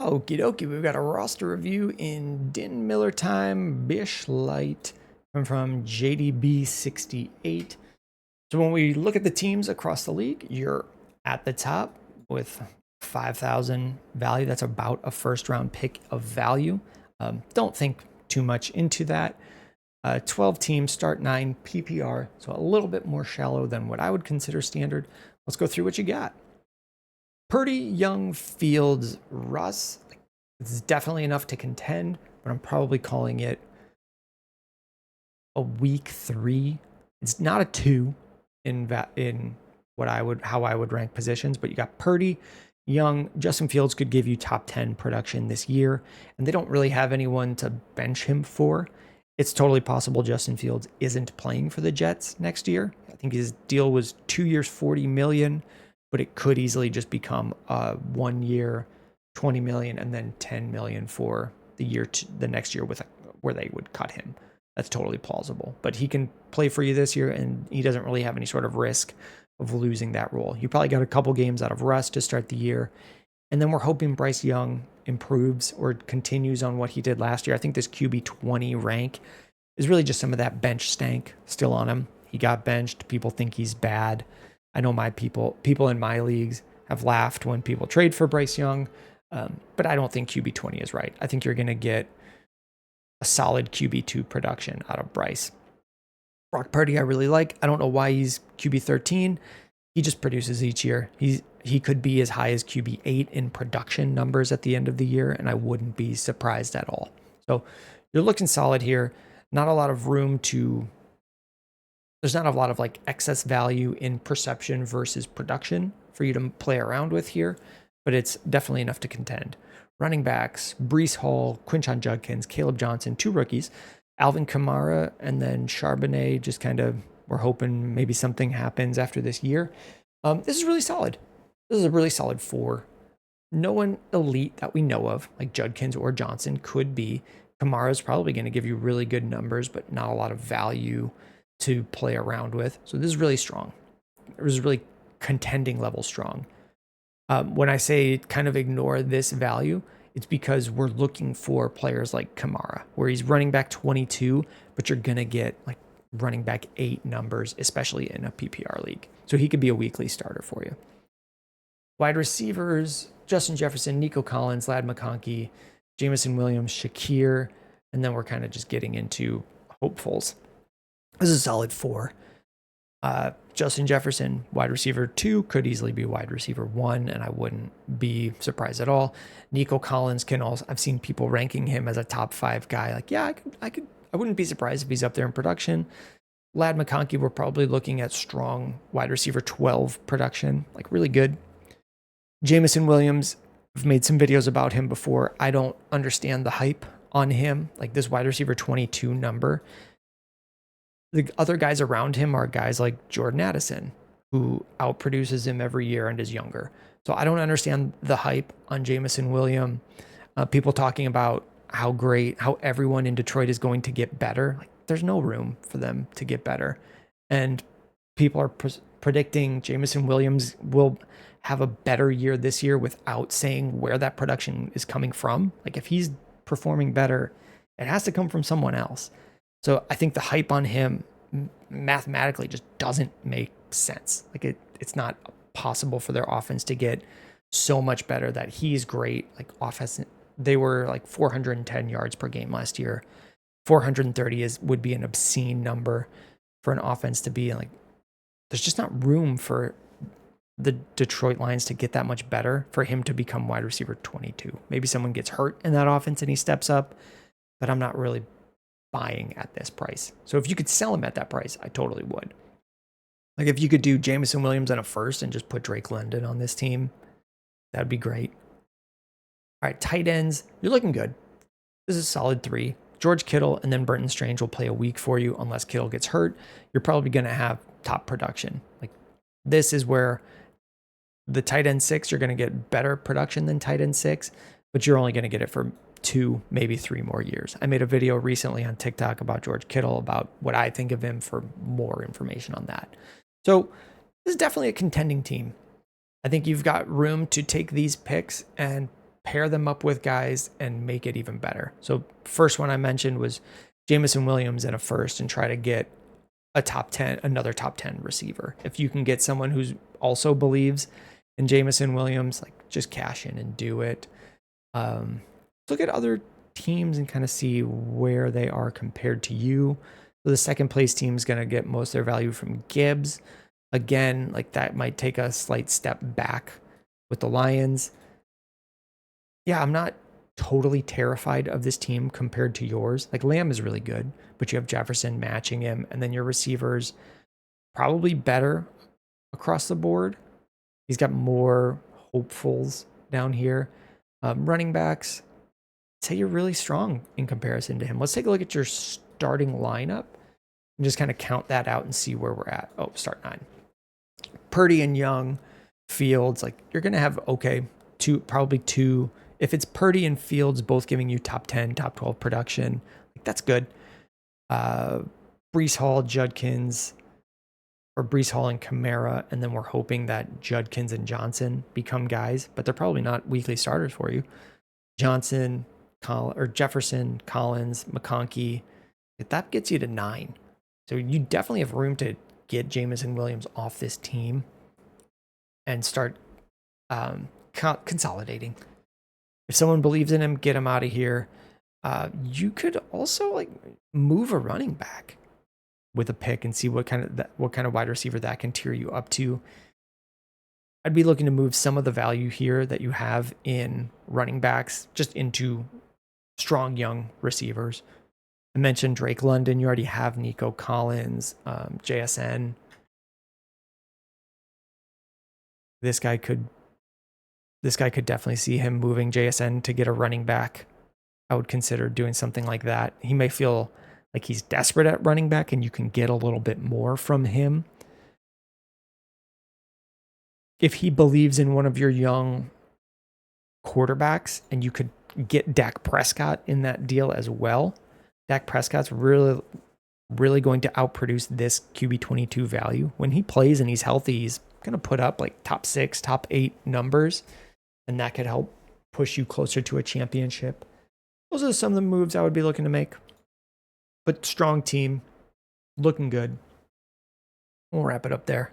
Okie dokie, we've got a roster review in Din Miller time, Bish Light, from jdb68. So when we look at the teams across the league, you're at the top with 5,000 value. That's about a first round pick of value. Don't think too much into that. 12 teams, start 9 PPR, so a little bit more shallow than what I would consider standard. Let's go through what you got. Purdy, Young, Fields, Russ. It's definitely enough to contend, but I'm probably calling it a week 3. It's not a 2 in how I would rank positions, but you got Purdy, Young, Justin Fields could give you top 10 production this year, and they don't really have anyone to bench him for. It's totally possible Justin Fields isn't playing for the Jets next year. I think his deal was 2 years, $40 million, but it could easily just become a 1 year, $20 million, and then $10 million for the next year where they would cut him. That's totally plausible. But he can play for you this year, and he doesn't really have any sort of risk of losing that role. You probably got a couple games out of Russ to start the year, and then we're hoping Bryce Young improves or continues on what he did last year. I think this QB 20 rank is really just some of that bench stank still on him. He got benched. People think he's bad. I know my people in my leagues have laughed when people trade for Bryce Young, but I don't think QB 20 is right. I think you're going to get a solid QB 2 production out of Bryce. Brock Purdy I really like. I don't know why he's QB 13. He just produces each year. He could be as high as QB 8 in production numbers at the end of the year, and I wouldn't be surprised at all. So you're looking solid here. Not a lot of room to... There's not a lot of like excess value in perception versus production for you to play around with here, but it's definitely enough to contend. Running backs, Breece Hall, Quinshon Judkins, Caleb Johnson, 2 rookies, Alvin Kamara, and then Charbonnet. Just kind of, we're hoping maybe something happens after this year. This is really solid. This is a really solid 4. No one elite that we know of, like Judkins or Johnson, could be. Kamara's probably going to give you really good numbers, but not a lot of value to play around with. So this is really strong. It was really contending level strong. When I say kind of ignore this value, it's because we're looking for players like Kamara, where he's running back 22, but you're going to get like running back 8 numbers, especially in a PPR league. So he could be a weekly starter for you. Wide receivers, Justin Jefferson, Nico Collins, Ladd McConkey, Jameson Williams, Shakir, and then we're kind of just getting into hopefuls. This is a solid 4. Justin Jefferson, wide receiver 2, could easily be wide receiver 1, and I wouldn't be surprised at all. Nico Collins can also, I've seen people ranking him as a top 5 guy. Like, yeah, I wouldn't be surprised if he's up there in production. Ladd McConkey, we're probably looking at strong wide receiver 12 production, like really good. Jameson Williams, I've made some videos about him before. I don't understand the hype on him, like this wide receiver 22 number. The other guys around him are guys like Jordan Addison, who outproduces him every year and is younger. So I don't understand the hype on Jameson Williams. People talking about how everyone in Detroit is going to get better. Like, there's no room for them to get better. And people are predicting Jameson Williams will have a better year this year without saying where that production is coming from. Like, if he's performing better, it has to come from someone else. So I think the hype on him mathematically just doesn't make sense. Like, it's not possible for their offense to get so much better that he's great. Like, offense, they were like 410 yards per game last year. 430 would be an obscene number for an offense to be like. There's just not room for the Detroit Lions to get that much better for him to become wide receiver 22. Maybe someone gets hurt in that offense and he steps up, but I'm not really buying at this price. So if you could sell him at that price, I totally would. Like, if you could do Jameson Williams on a first and just put Drake London on this team, that'd be great. All right, tight ends, you're looking good. This is a solid 3. George Kittle and then Burton Strange will play a week for you unless Kittle gets hurt. You're probably going to have top production. Like, this is where the tight end 6, you're going to get better production than tight end 6, but you're only going to get it for 2, maybe 3 more years. I made a video recently on TikTok about George Kittle, about what I think of him, for more information on that. So this is definitely a contending team. I think you've got room to take these picks and pair them up with guys and make it even better. So first one I mentioned was Jamison Williams in a first, and try to get a top 10, another top 10 receiver. If you can get someone who's also believes in Jamison Williams, like just cash in and do it. Look at other teams and kind of see where they are compared to you. So the second place team is going to get most of their value from Gibbs. Again, like that might take a slight step back with the Lions. Yeah, I'm not totally terrified of this team compared to yours. Like Lamb is really good, but you have Jefferson matching him, and then your receivers probably better across the board. He's got more hopefuls down here. Running backs, I'd say you're really strong in comparison to him. Let's take a look at your starting lineup and just kind of count that out and see where we're at. Oh, start 9. Purdy and Young, Fields, like you're going to have, okay, probably two. If it's Purdy and Fields both giving you top 10, top 12 production, like that's good. Breece Hall, Judkins, or Breece Hall and Kamara, and then we're hoping that Judkins and Johnson become guys, but they're probably not weekly starters for you. Johnson, Jefferson, Collins, McConkey, that gets you to 9. So you definitely have room to get Jamison Williams off this team and start consolidating. If someone believes in him, get him out of here. You could also like move a running back with a pick and see what kind of wide receiver that can tier you up to. I'd be looking to move some of the value here that you have in running backs just into strong young receivers. I mentioned Drake London. You already have Nico Collins, JSN. This guy could definitely see him moving JSN to get a running back. I would consider doing something like that. He may feel like he's desperate at running back, and you can get a little bit more from him. If he believes in one of your young quarterbacks, and you could get Dak Prescott in that deal as well, Dak Prescott's really, really going to outproduce this QB22 value. When he plays and he's healthy, he's going to put up like top 6, top 8 numbers, and that could help push you closer to a championship. Those are some of the moves I would be looking to make. But strong team, looking good. We'll wrap it up there.